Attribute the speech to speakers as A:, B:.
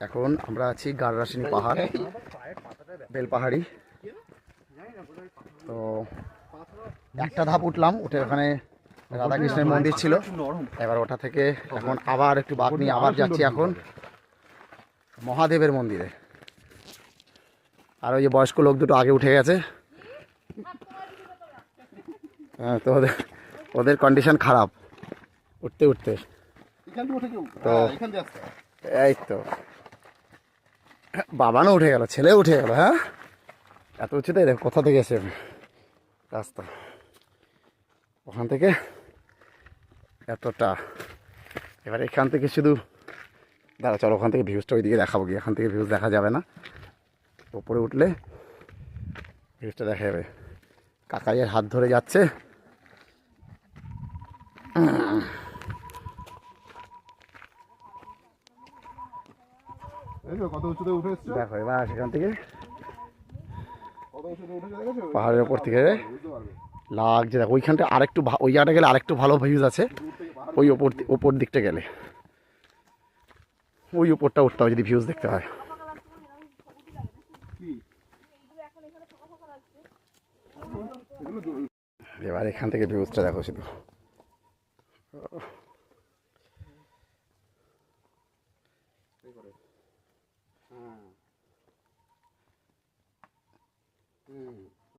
A: এখন আমরা আছি গাররাসিনী পাহাড়, বেলপাহাড়ি। তো একটা ধাপ উঠলাম, উঠে ওখানে রাধাকৃষ্ণের মন্দির ছিল। এবার ওটা থেকে এখন আবার একটু বাঁক নিয়ে আবার যাচ্ছি এখন মহাদেবের মন্দিরে। আর ওই যে বয়স্ক লোক দুটো আগে উঠে গেছে। হ্যাঁ, তো ওদের কন্ডিশন খারাপ উঠতে উঠতে। তো এই তো বাবানও উঠে গেল, ছেলে উঠে গেল। হ্যাঁ, এত উঁচুতে দেখ কোথা থেকে এসে রাস্তা, ওখান থেকে এতটা। এবার এখান থেকে শুধু দাঁড়া, চলো ওখান থেকে ভিউজটা ওইদিকে দেখাবো গিয়ে। এখান থেকে ভিউজ দেখা যাবে না, ওপরে উঠলে ভিউজটা দেখা যাবে। কাকাইয়ের হাত ধরে যাচ্ছে। দেখো এবার সেখান থেকে পাহাড়ের ওপর থেকে লাগছে। দেখো ওইখানটা আরেকটু, ওই জায়গাটা গেলে আরেকটু ভালো ভিউজ আছে। ওই ওপর দিকটা গেলে ওই উপরটা উঠতে হয় যদি ভিউজ দেখতে হয়। এবার এখান থেকে ভিউজটা দেখো শুধু।